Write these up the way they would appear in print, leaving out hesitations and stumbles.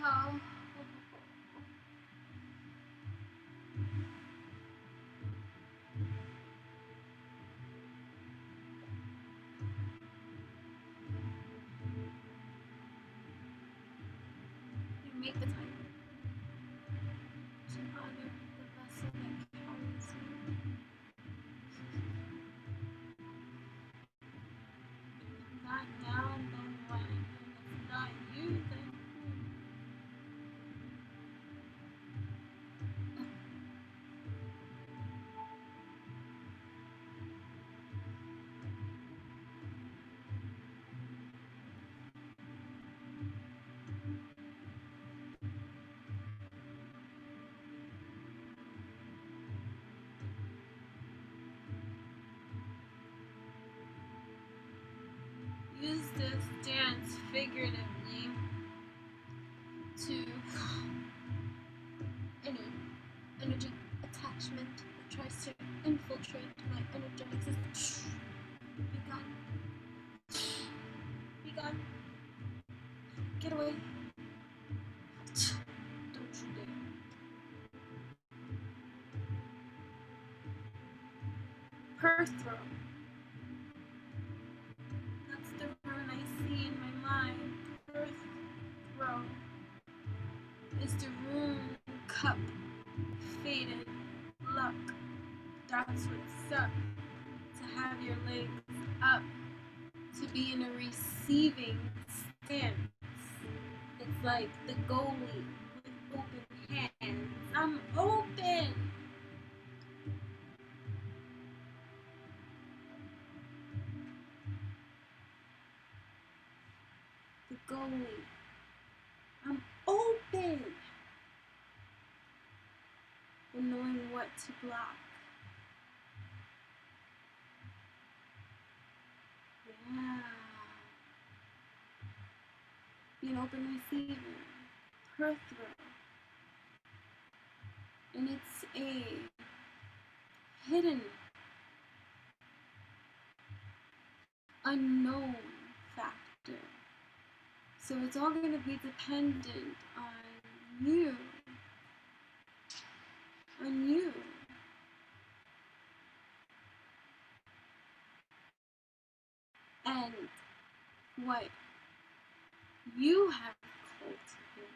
Oh. You make the time to honor the vessel that carries you. Not now, then what? And if not you, then who? Use this dance figuratively to any energy attachment that tries to infiltrate my energetic system. Be gone. Be gone. Get away. Don't you dare. Perth row. That's the rune I see in my mind. Perth row is the rune cup, faded luck. That's what's up. To have your legs up, to be in a receiving stance. It's like the goalie with open hands. I'm open. The goalie. I'm open. And knowing what to block. Yeah. Be an open receiver. Perth row. And it's a hidden, unknown factor. So it's all going to be dependent on you. On you. And what you have cultivated.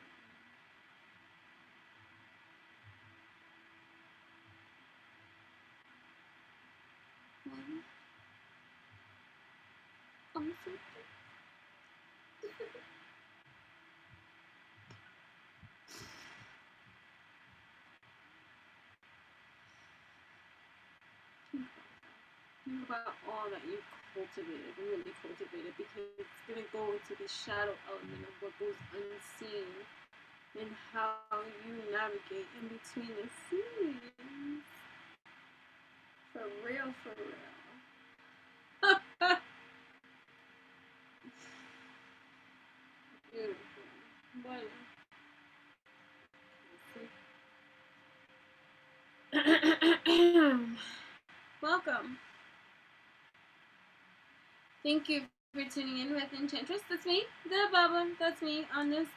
I'm so think about all that you've cultivated, really cultivated, because it's going to go into the shadow element of what goes unseen and how you navigate in between the scenes. For real, for real. Beautiful. Bueno. Welcome. Thank you for tuning in with Enchantress. That's me, the Baba. That's me on this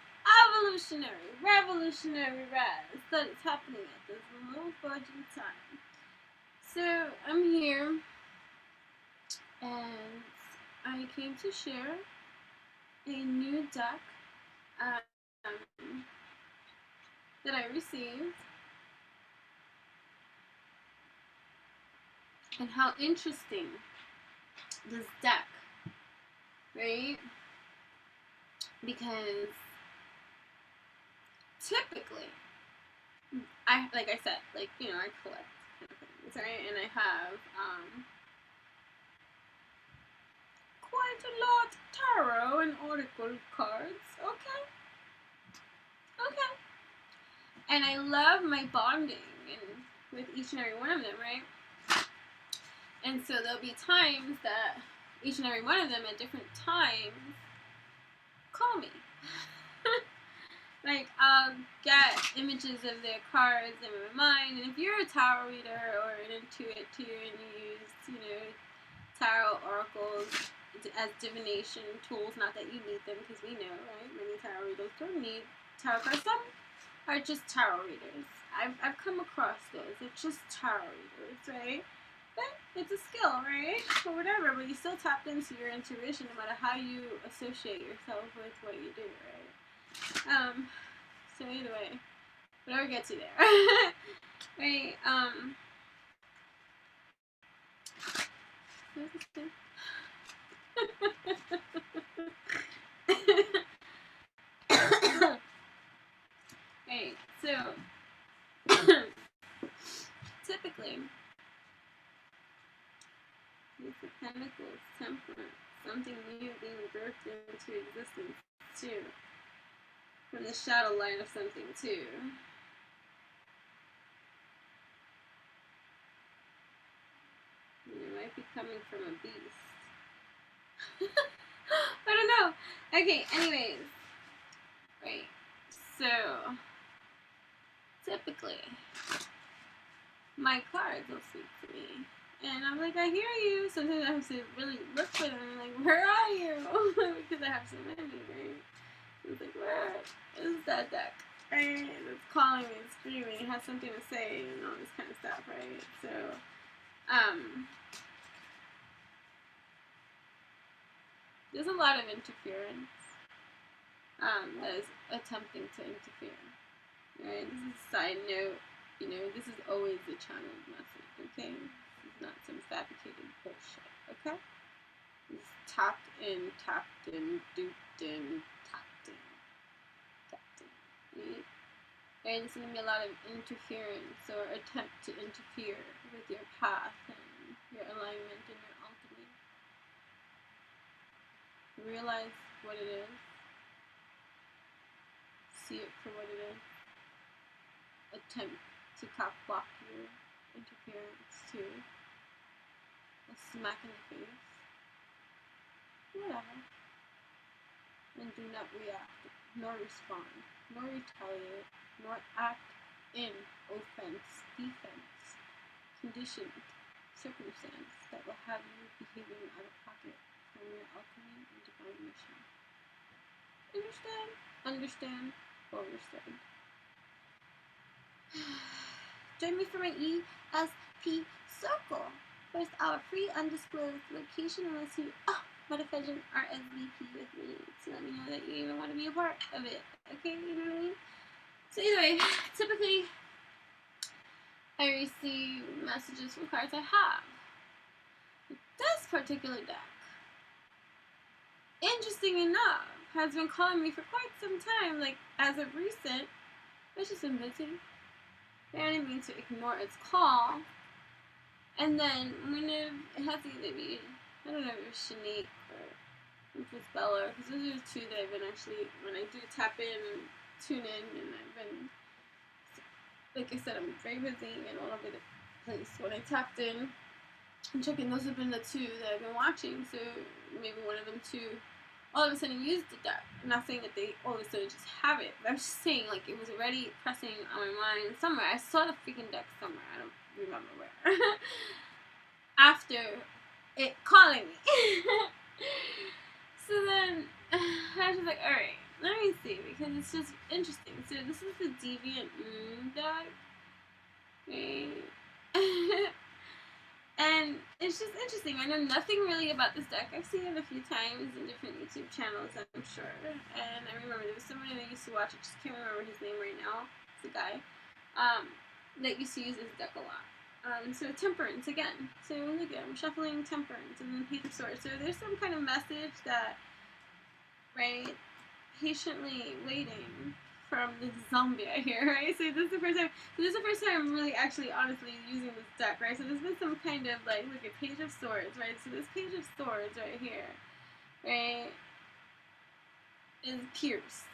evolutionary, revolutionary rise that is happening at this remote fortune time. So I'm here, and I came to share a new deck that I received, and how interesting this deck, right? Because typically, like I said, I collect kind of things, right? And I have quite a lot of tarot and oracle cards, okay? And I love my bonding with each and every one of them, right? And so there'll be times that each and every one of them at different times call me. I'll get images of their cards in my mind, and if you're a tarot reader or an intuitive and you use, tarot oracles as divination tools, not that you need them, because we know, right, many tarot readers don't need tarot cards. Some are just tarot readers. I've come across those. It's just tarot readers, right? But it's a skill, right? Or whatever, but you still tapped into your intuition no matter how you associate yourself with what you do, right? So either way, whatever gets you there. Right, Right, so typically it's the pentacles, temperance, something new being birthed into existence too, from the shadow line of something too. It might be coming from a beast. I don't know. Okay, anyways. Right. So, typically, my cards will speak to me. And I'm like, I hear you. Sometimes I have to really look for them. I'm like, where are you? Because I have so many, right? It's like, where is that deck? Right? It's calling me, it's screaming, it has something to say, and all this kind of stuff, right? So, There's a lot of interference that is attempting to interfere. Right? This is a side note. You know, this is always a channeled message, okay? This is not some fabricated bullshit, okay? This is tapped in, duped in, tapped in. Right? And there's going to be a lot of interference or attempt to interfere with your path and your alignment and your ultimate. Realize what it is. See it for what it is. Attempt to cock block your interference to a smack in the face. Whatever. And do not react, nor respond, nor retaliate, nor act in offense, defense, conditioned circumstance that will have you behaving out of pocket from your ultimate and divine mission. Understand? Understand? Understood. Join me for my ESP circle. First, our free undisclosed location unless you motherfucking RSVP with me to let me know that you even want to be a part of it. Okay, you know what I mean? So either way, typically I receive messages from cards I have. This particular deck, interesting enough, has been calling me for quite some time, like as of recent. It's just been busy. I didn't mean to ignore its call. And then when it has to either be, I don't know if it's Shanique or if it's Bella, because those are the two that I've been actually, when I do tap in and tune in, and I've been, like I said, I'm very busy and all over the place. When I tapped in and checking, those have been the two that I've been watching, so maybe one of them two all of a sudden used the deck. I'm not saying that they all of a sudden just have it, but I'm just saying, like, it was already pressing on my mind somewhere. I saw the freaking deck somewhere. I don't remember where. After it calling me. So then, I was just like, alright, let me see, because it's just interesting. So this is the Deviant deck. Right? And it's just interesting. I know nothing really about this deck. I've seen it a few times in different YouTube channels, I'm sure. And I remember there was somebody that used to watch it, just can't remember his name right now. It's a guy that used to use this deck a lot. So Temperance again. So look at, I'm shuffling Temperance and then Page of Swords. So there's some kind of message that, right, patiently waiting from this zombie I hear, right? So this is the first time. So this is the first time I'm really actually honestly using this deck, right? So there's been some kind of like, look at Page of Swords, right? So this Page of Swords right here, right, is pierced,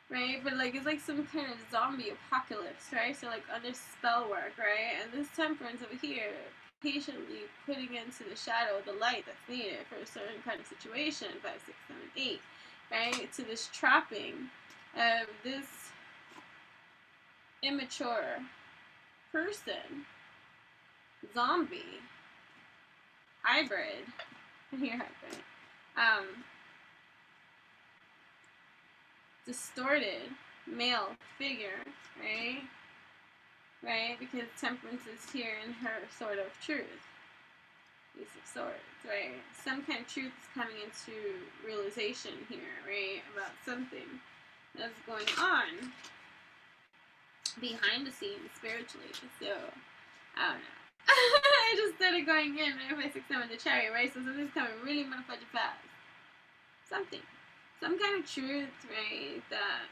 right? But like it's like some kind of zombie apocalypse, right? So like under spell work, right? And this Temperance over here, patiently putting into the shadow the light that's needed for a certain kind of situation. 5, 6, 7, 8, right? To this trapping of this immature person, zombie, hybrid, distorted male figure, right? Right? Because Temperance is here in her sword of truth. Ace of Swords, right? Some kind of truth is coming into realization here, right? About something that's going on behind the scenes spiritually. So, I don't know. I just started going in, right? 5, 6, 7 the chariot, right? So something's coming really motherfucking fast. Something. Some kind of truth, right? That,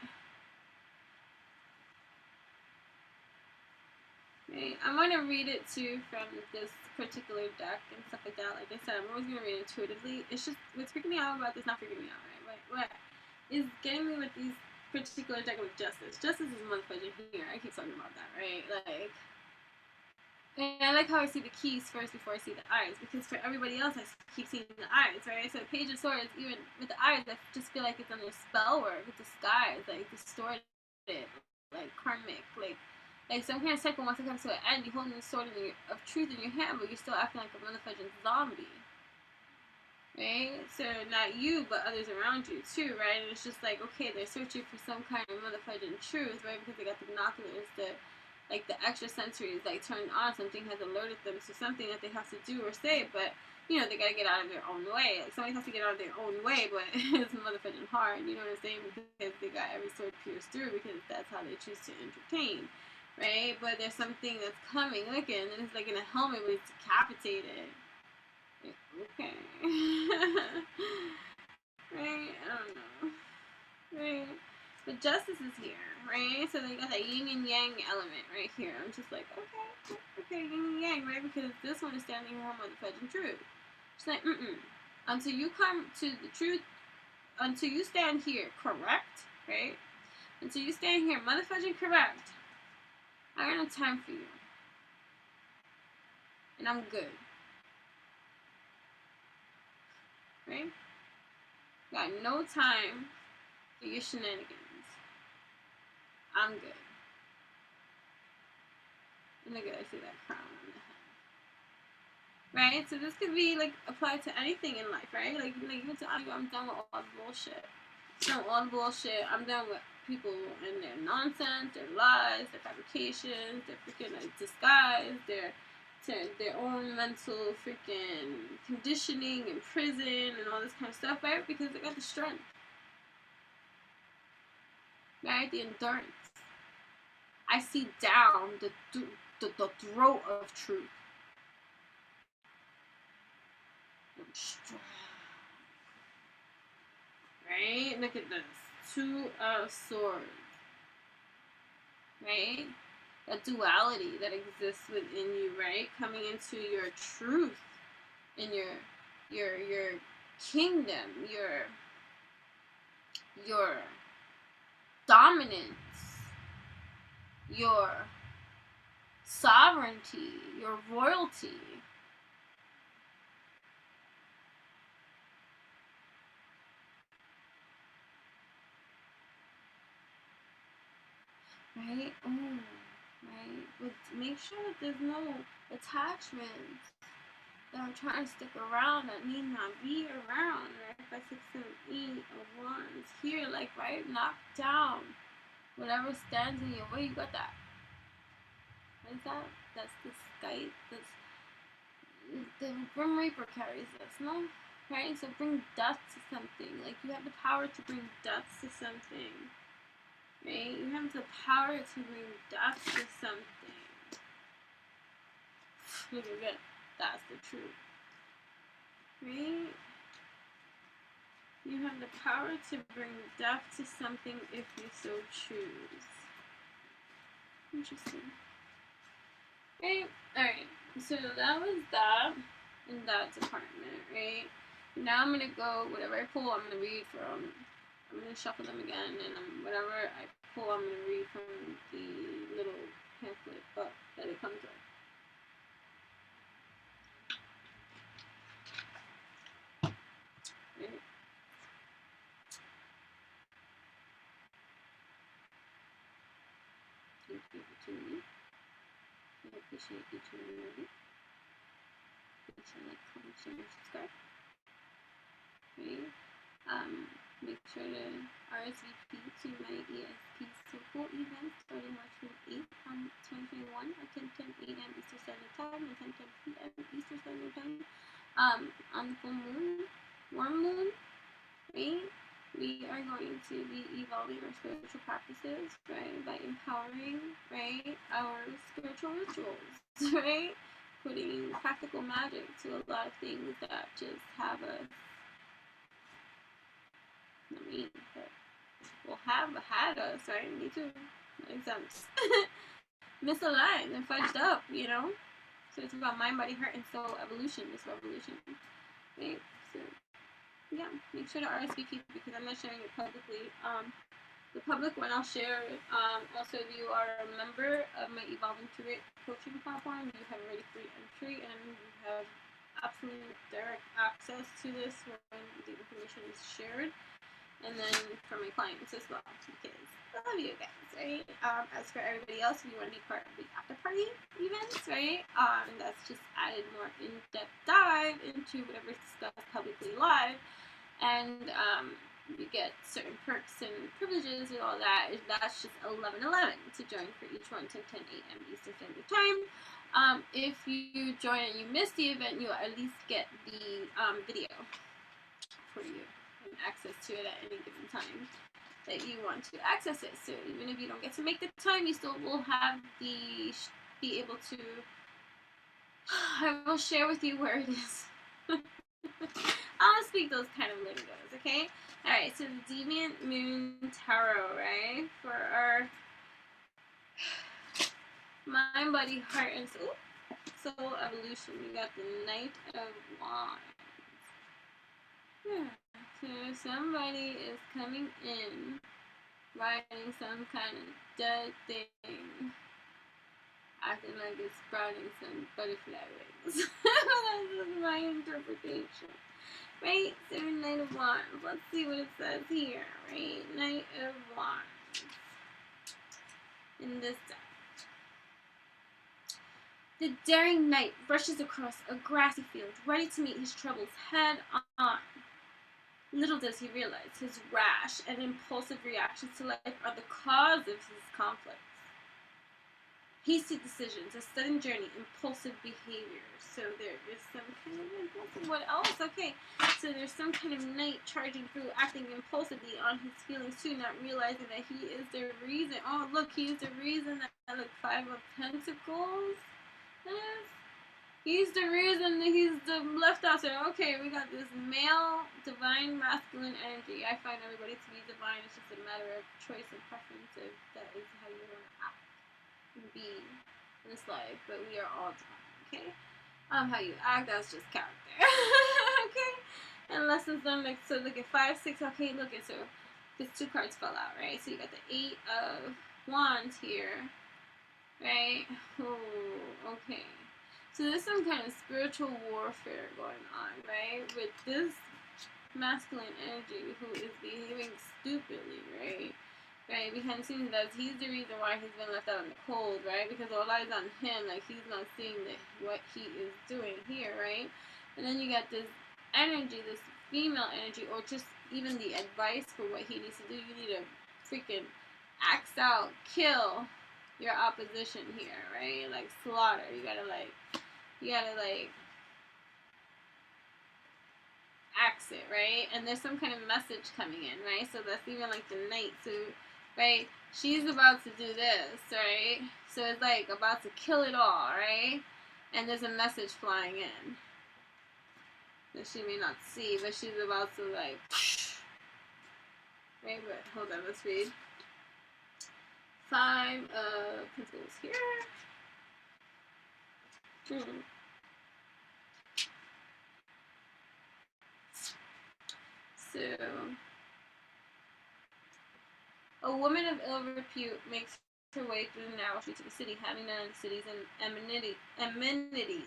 right? I'm going to read it too from this particular deck and stuff like that. Like I said, I'm always going to read it intuitively. It's just, what's freaking me out about this, not freaking me out, right? What is getting me with these particular deck with Justice. Justice is motherfucking here. I keep talking about that, right? Like, and I like how I see the keys first before I see the eyes, because for everybody else, I keep seeing the eyes, right? So Page of Swords, even with the eyes, I just feel like it's under spell work, with disguise, like distorted, like karmic, like some kind of cycle wants to come to an end. You're holding the sword of truth in your hand, but you're still acting like a motherfucking zombie. Right? So not you, but others around you too, right? And it's just like, okay, they're searching for some kind of motherfucking truth, right? Because they got the binoculars to like the extrasensory is like turned on, something has alerted them to something that they have to do or say, but you know, they gotta get out of their own way. Like somebody has to get out of their own way, but it's motherfucking hard, you know what I'm saying? Because they got every sword pierced through, because that's how they choose to entertain, right? But there's something that's coming, look, and it's like in a helmet, but it's decapitated. Like, okay. Right? I don't know. Right? But justice is here, right? So they got that yin and yang element right here. I'm just like, okay, yin and yang, right? Because this one is standing here on motherfucking truth. She's like, until you come to the truth, until you stand here correct, right? Until you stand here motherfucking correct, I got no time for you. And I'm good. Right? Got no time for your shenanigans. I'm good. And look at, I see that crown on the head. Right? So this could be like applied to anything in life, right? Like you tell you, I'm done with all the bullshit. I'm done with all the bullshit. I'm done with people and their nonsense, their lies, their fabrications, their freaking like disguise, their own mental freaking conditioning in prison and all this kind of stuff, right? Because they got the strength. Right? The endurance. I see down the throat of truth. Right? Look at this. 2 of Swords. Right? That duality that exists within you, right? Coming into your truth, in your kingdom, your dominance, your sovereignty, your royalty. Right? Oh, right? But make sure that there's no attachments that are trying to stick around that need not be around, right? 5, 6, 7, 8 of Wands. Here, like, right? Knock down whatever stands in your way. You got that. What is that? That's the sky. That's the Grim Reaper carries this, no? Right? So bring death to something. Like, you have the power to bring death to something. Right? You have the power to bring death to something. Look at that. That's the truth. Right? You have the power to bring death to something if you so choose. Interesting. Right? Alright. So that was that in that department, right? Now I'm gonna go, whatever I pull, I'm gonna read from. I'm gonna shuffle them again, and whatever I pull, I'm gonna read from the little pamphlet book that it comes with. Right? Thank you for tuning in. I appreciate each and every one of you. Make sure to like, comment, share, and subscribe. Right? Make sure to RSVP to my ESP Circle event starting March 28th, 2021 at 10:10 a.m. Eastern Standard Time and 10:10 p.m. Eastern Standard Time. On the full moon, warm moon, right? We are going to be evolving our spiritual practices, right? By empowering, right, our spiritual rituals, right? Putting practical magic to a lot of things that just have us, but will have had us, right? Me too. That makes sense. Misaligned and fudged up, you know? So it's about mind, body, heart, and soul evolution, this revolution. Right? So, yeah, make sure to RSVP because I'm not sharing it publicly. The public one I'll share. Also, if you are a member of my Evolving to It coaching platform, you have already free entry and you have absolute direct access to this when the information is shared. And then for my clients as well, because I love you guys, right? As for everybody else, if you want to be part of the after party events, right? That's just added more in-depth dive into whatever's discussed publicly live. And you get certain perks and privileges and all that. That's just 11:11 to join for each one, 10 a.m. Eastern Standard Time. If you join and you miss the event, you'll at least get the video for you and access to it at any given time that you want to access it. So even if you don't get to make the time, you still will have be able to. I will share with you where it is. I'll speak those kind of lingos, okay? Alright, so the Deviant Moon Tarot, right? For our mind, body, heart, and soul evolution. We got the Knight of Wands. Yeah. So somebody is coming in, riding some kind of dead thing, acting like it's sprouting some butterfly wings. That's my interpretation. Right? So Knight of Wands. Let's see what it says here. Right? Knight of Wands. In this deck. The daring knight rushes across a grassy field, ready to meet his troubles head on. Little does he realize his rash and impulsive reactions to life are the cause of his conflicts. Hasty decisions, a sudden journey, impulsive behavior. So there is some kind of impulsive. What else? Okay, so there's some kind of knight charging through, acting impulsively on his feelings too, not realizing that he is the reason. Oh, look, he is the reason that look, 5 of Pentacles. He's the reason that he's the left out. So okay, we got this male, divine, masculine energy. I find everybody to be divine. It's just a matter of choice and preference. If that is how you want to act and be in this life, but we are all divine. Okay. How you act, that's just character. Okay. And lessons learned. Like so, look at 5, 6. Okay, look at so because 2 cards fell out, right? So you got the 8 of Wands here, right? Oh, okay. So there's some kind of spiritual warfare going on, right? With this masculine energy who is behaving stupidly, right? Right, behind the scenes, he's the reason why he's been left out in the cold, right? Because all eyes on him, like he's not seeing what he is doing here, right? And then you got this energy, this female energy, or just even the advice for what he needs to do. You need to freaking axe out, kill your opposition here, right? Like slaughter. You gotta axe it, right? And there's some kind of message coming in, right? So that's even like the knight. So, right, she's about to do this, right? So it's like about to kill it all, right? And there's a message flying in that she may not see, but she's about to like, right? But hold on, let's read. 5 of Pentacles here. So, a woman of ill repute makes her way through the narrow streets of the city, having none of the city's amenities.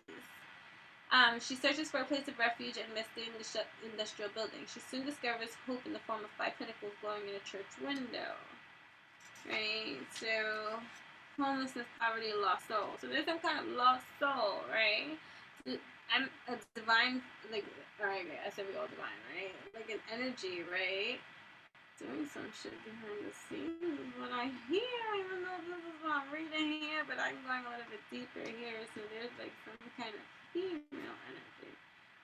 She searches for a place of refuge amidst the industrial building. She soon discovers hope in the form of 5 pentacles glowing in a church window. Right? So, homelessness, poverty, lost soul. So there's some kind of lost soul, right? I'm a divine, like, alright, I said we all divine, right? Like an energy, right? Doing some shit behind the scenes is what I hear. I don't know if this is what I'm reading here, but I'm going a little bit deeper here. So there's like some kind of female energy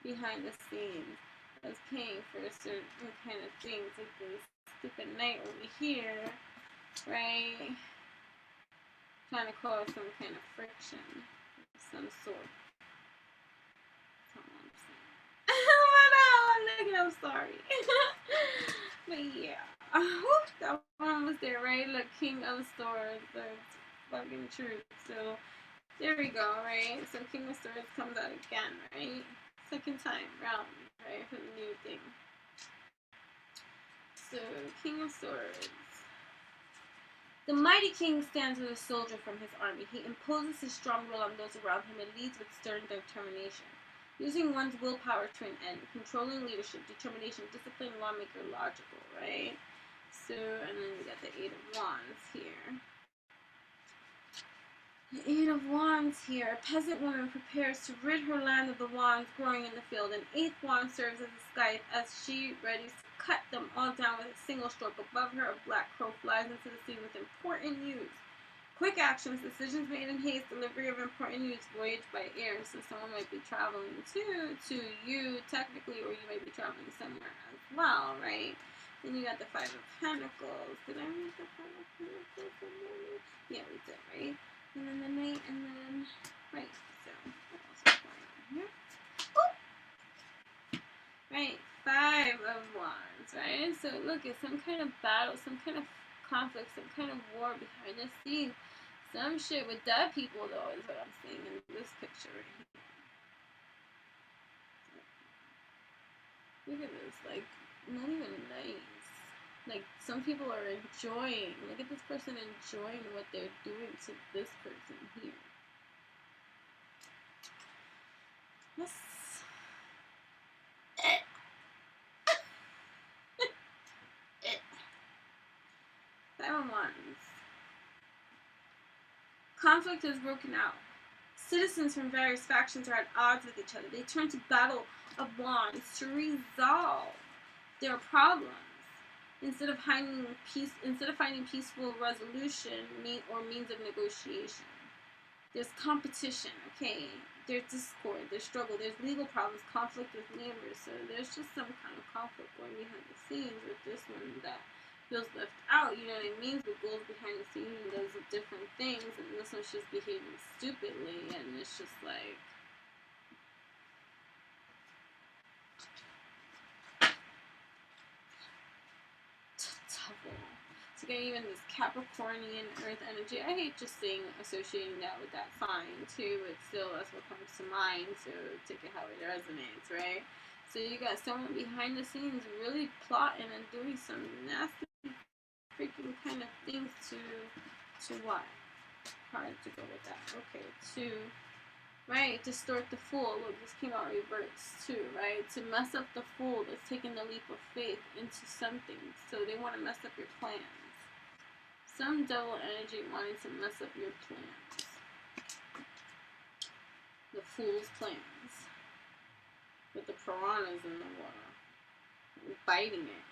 behind the scenes that's paying for certain kind of things, like this stupid knight over here, right? Trying to cause some kind of friction of some sort. I'm sorry. But yeah. That one was there, right? Look, King of Swords. That's fucking truth. So, there we go, right? So, King of Swords comes out again, right? Second time round, right? For the new thing. So, King of Swords. The mighty king stands as a soldier from his army. He imposes his strong will on those around him and leads with stern determination. Using one's willpower to an end, controlling leadership, determination, discipline, lawmaker, logical, right? So, and then we got the 8 of Wands here. The 8 of Wands here. A peasant woman prepares to rid her land of the wands growing in the field. An 8th wand serves as a scythe as she readies to cut them all down with a single stroke. Above her, a black crow flies into the sea with important news. Quick actions, decisions made in haste, delivery of important news, voyage by air. So someone might be traveling to you, technically, or you might be traveling somewhere as well, right? Then you got the Five of Pentacles. Did I read the Five of Pentacles? Yeah, we did, right? And then the Knight, and then, right, so, what else is going on here? Oh! Right, Five of Wands, right? So look, it's some kind of battle, some kind of conflict, some kind of war behind the scenes. Some shit with dead people, though, is what I'm seeing in this picture right here. Look at this, like, not even nice. Like, some people are enjoying. Look at this person enjoying what they're doing to this person here. Yes. Five of Wands. Conflict has broken out. Citizens from various factions are at odds with each other. They turn to Battle of Wands to resolve their problems instead of finding peaceful resolution or means of negotiation. There's competition, okay? There's discord, there's struggle, there's legal problems, conflict with neighbors. So there's just some kind of conflict going behind the scenes with this one that feels left out, you know what I mean? Who goes behind the scenes and does different things, and this one's just behaving stupidly, and it's just like, devil. So again, even this Capricornian Earth energy, I hate just associating that with that sign too, but still that's what comes to mind, so take it how it resonates, right? So you got someone behind the scenes really plotting and doing some nasty freaking kind of things to what? Hard to go with that. Okay, to, right, distort the fool. Look, this came out reversed too, right? To mess up the fool that's taking the leap of faith into something. So they want to mess up your plans. Some devil energy wanting to mess up your plans. The fool's plans. With the piranhas in the water. Biting it.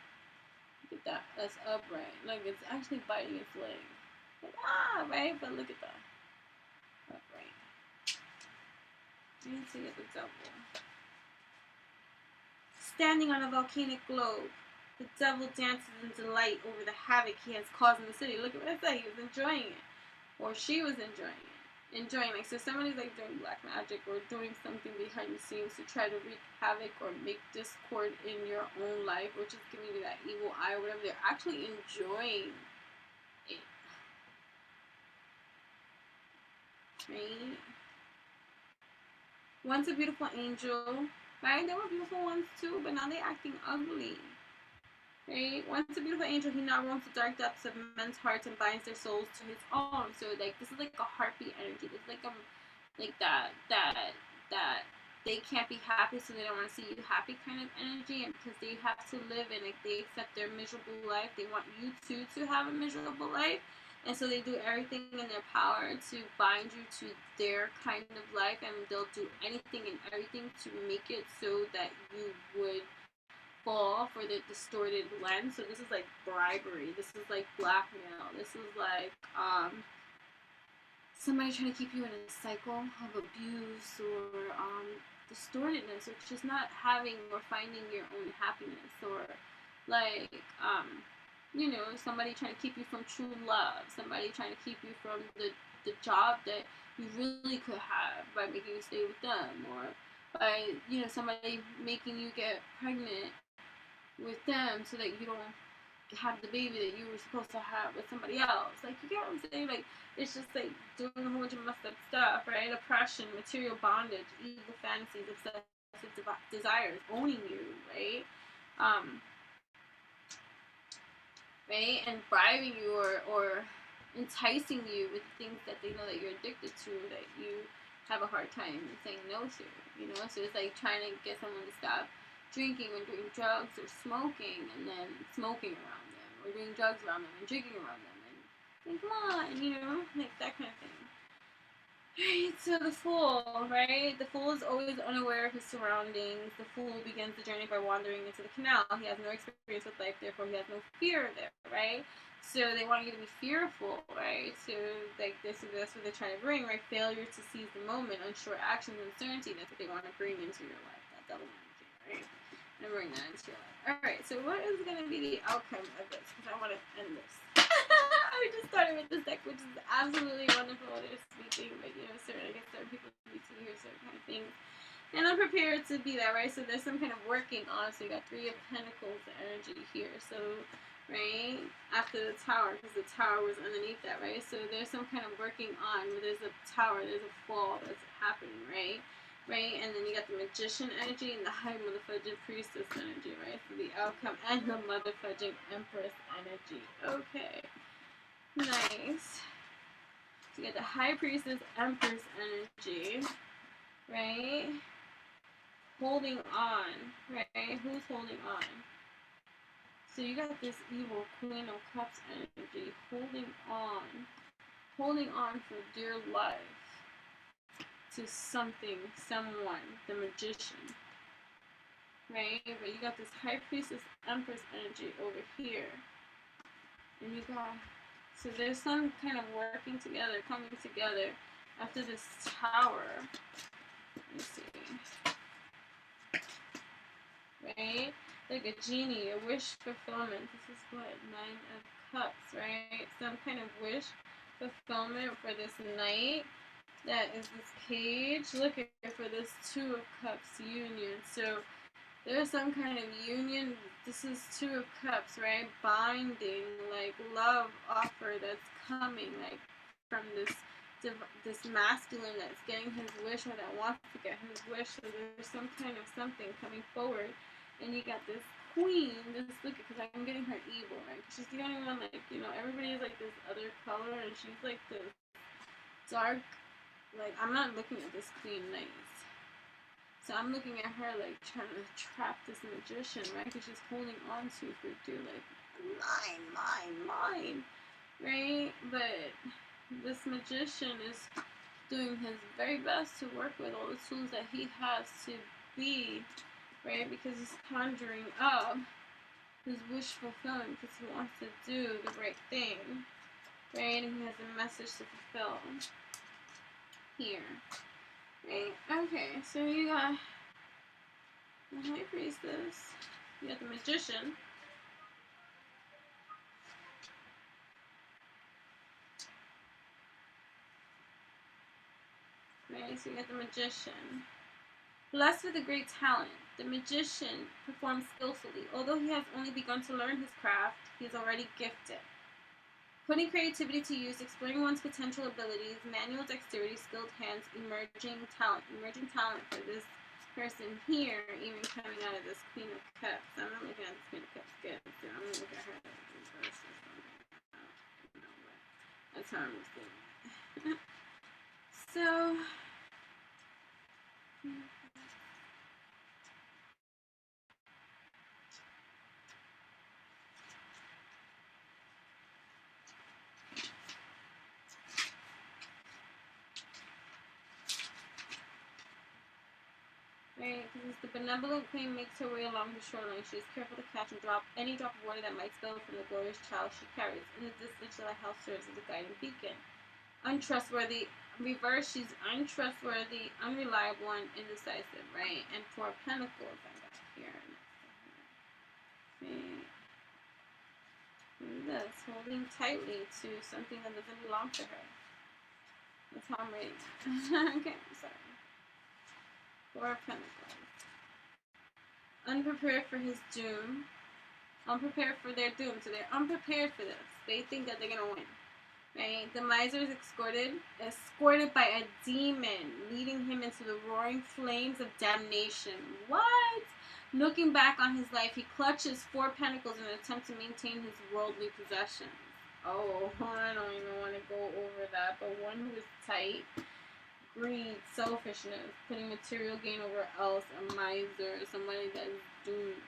Look at that. That's upright. Like, it's actually biting its leg. Like, right? But look at that. Upright. You can see it, the devil. Standing on a volcanic globe, the devil dances in delight over the havoc he has caused in the city. Look at what I said. He was enjoying it. Or she was enjoying it. Like, so somebody's like doing black magic or doing something behind the scenes to try to wreak havoc or make discord in your own life, or just giving you that evil eye or whatever. They're actually enjoying it, right? Once a beautiful angel, right? They were beautiful ones too, but now they're acting ugly. Right? Once a beautiful angel, he now roams the dark depths of men's hearts and binds their souls to his own. So, like, this is like a heartbeat energy. This is like that they can't be happy, so they don't want to see you happy kind of energy. And because they have to live and like they accept their miserable life, they want you too to have a miserable life. And so they do everything in their power to bind you to their kind of life, and they'll do anything and everything to make it so that you would fall for the distorted lens. So this is like bribery, this is like blackmail, this is like somebody trying to keep you in a cycle of abuse or distortedness, or just not having or finding your own happiness, or like you know, somebody trying to keep you from true love, somebody trying to keep you from the job that you really could have by making you stay with them, or by, you know, somebody making you get pregnant with them so that you don't have the baby that you were supposed to have with somebody else. Like, you get what I'm saying? Like, it's just like doing a whole bunch of messed up stuff, right? Oppression, material bondage, evil fantasies, obsessive desires owning you, right? Right? And bribing you or enticing you with things that they know that you're addicted to, that you have a hard time saying no to, you know? So it's like trying to get someone to stop drinking or doing drugs or smoking, and then smoking around them, or doing drugs around them and drinking around them, and like, come on, you know, like that kind of thing. Right, so the Fool, right? The Fool is always unaware of his surroundings. The Fool begins the journey by wandering into the canal. He has no experience with life, therefore he has no fear there, right? So they want you to be fearful, right? So like that's what they're trying to bring, right? Failure to seize the moment, unsure actions, uncertainty. That's what they want to bring into your life. That double energy, right? And bring that into your life. All right. So what is going to be the outcome of this? Because I want to end this. I just started with this deck, which is absolutely wonderful. They're speaking, but I guess certain people need to hear certain kind of things. And I'm prepared to be that, right? So there's some kind of working on. So you got Three of Pentacles energy here. So, right, after the Tower, because the Tower was underneath that, right? So there's some kind of working on where there's a tower, there's a fall that's happening, right? Right, and then you got the Magician energy and the High Motherfudging Priestess energy, right? So the outcome and the Motherfudging Empress energy. Okay. Nice. So you get the High Priestess Empress energy, right? Holding on, right? Who's holding on? So you got this evil Queen of Cups energy, holding on for dear life to something, someone, the Magician, right? But you got this High Priestess Empress energy over here, and you got, so there's some kind of working together, coming together after this Tower. Let me see. Right? Like a genie, a wish fulfillment. This is what? Nine of Cups, right? Some kind of wish fulfillment for this knight. That is this page. Look at for this Two of Cups union. So there's some kind of union. This is Two of Cups, right? Binding, like love offer that's coming, like from this masculine that's getting his wish, or that wants to get his wish. So there's some kind of something coming forward. And you got this queen, look, because I'm getting her evil, right? Because she's the only one, like, everybody is like this other color, and she's like this dark, like, I'm not looking at this queen nice. So I'm looking at her, like, trying to trap this magician, right? Because she's holding on to for dear, like, mine, right? But this magician is doing his very best to work with all the tools that he has to be, right? Because he's conjuring up his wish fulfillment because he wants to do the right thing, right? And he has a message to fulfill here, right? Okay, so you got the High Priestess, you got the Magician, right? So you got the Magician. Blessed with a great talent, the Magician performs skillfully. Although he has only begun to learn his craft, he is already gifted. Putting creativity to use, exploring one's potential abilities, manual dexterity, skilled hands, emerging talent. Emerging talent for this person here, even coming out of this Queen of Cups. I'm not looking at this Queen of Cups good, so I'm going to look at her reverse or something. I don't know, but that's how I'm seeing it. So... right, because the benevolent queen makes her way along the shoreline. She is careful to catch and drop any drop of water that might spill from the glorious child she carries. In the distance, the lighthouse serves as a guiding beacon. Untrustworthy. Reverse, she's untrustworthy, unreliable, and indecisive, right? And Four of Pentacles, I got here. See? Look at this, holding tightly to something that doesn't belong to her. That's how I'm reading that. Okay, sorry. Four of Pentacles. Unprepared for his doom. Unprepared for their doom. So they're unprepared for this. They think that they're going to win. Right? The miser is escorted by a demon, leading him into the roaring flames of damnation. What? Looking back on his life, he clutches Four Pentacles in an attempt to maintain his worldly possessions. Oh, I don't even want to go over that. But one who is tight, greed, selfishness, putting material gain over else, a miser, somebody that is doomed.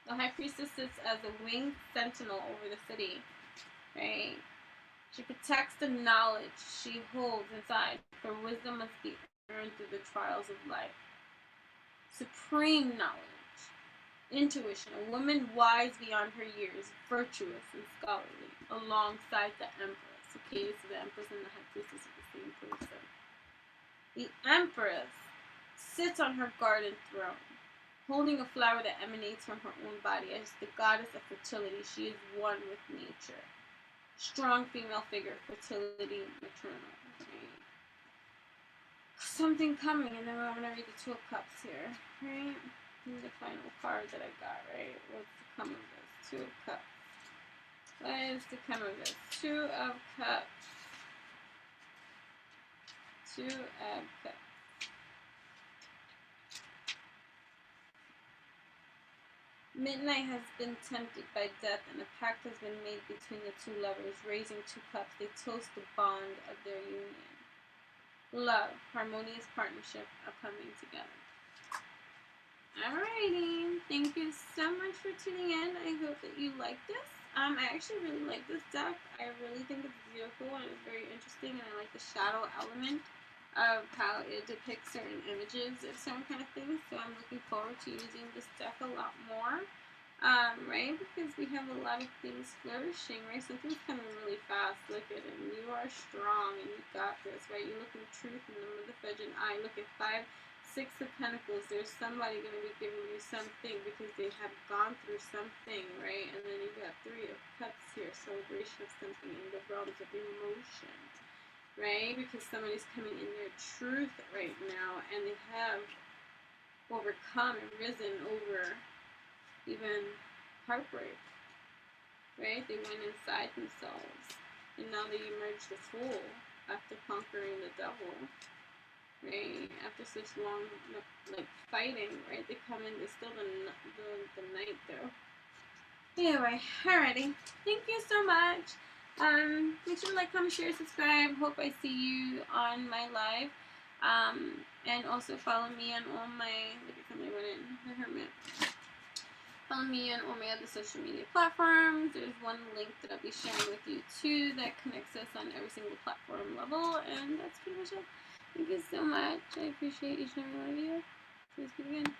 The High Priestess sits as a winged sentinel over the city, right? She protects the knowledge she holds inside, for wisdom must be earned through the trials of life. Supreme knowledge, intuition, a woman wise beyond her years, virtuous and scholarly, alongside the Empress. Okay, so the Empress and the High Priestess are the same person. The Empress sits on her garden throne, holding a flower that emanates from her own body. As the goddess of fertility, she is one with nature. Strong female figure, fertility, maternal. Right? Something coming, and then I'm going to read the Two of Cups here. Right? This is the final card that I got, right? What's the come of this? Two of Cups. What is the come of this? Two of Cups. Two of Cups. Midnight has been tempted by death, and a pact has been made between the two lovers. Raising two cups, they toast the bond of their union. Love, harmonious partnership are coming together. Alrighty, thank you so much for tuning in. I hope that you like this. I actually really like this deck. I really think it's beautiful and it's very interesting, and I like the shadow element of how it depicts certain images of certain kind of things. So I'm looking forward to using this deck a lot more, right? Because we have a lot of things flourishing, right? Something's coming really fast. Look at it. You are strong and you got this, right? You look in truth in the motherfucking eye. Look at 5, 6 of Pentacles. There's somebody going to be giving you something because they have gone through something, right? And then you got 3 of Cups here. Celebration of something in the realms of emotion. Right? Because somebody's coming in their truth right now, and they have overcome and risen over even heartbreak. Right? They went inside themselves, and now they emerge the Fool after conquering the devil. Right? After such long, like, fighting, right? They come in, they're still the Knight, though. Anyway, alrighty. Thank you so much. Make sure to like, comment, share, subscribe. Hope I see you on my live. And also follow me on all my, look at somebody went in, the Hermit. Follow me on all my other social media platforms. There's one link that I'll be sharing with you too that connects us on every single platform level. And that's pretty much it. Thank you so much. I appreciate each and every one of you. See you again.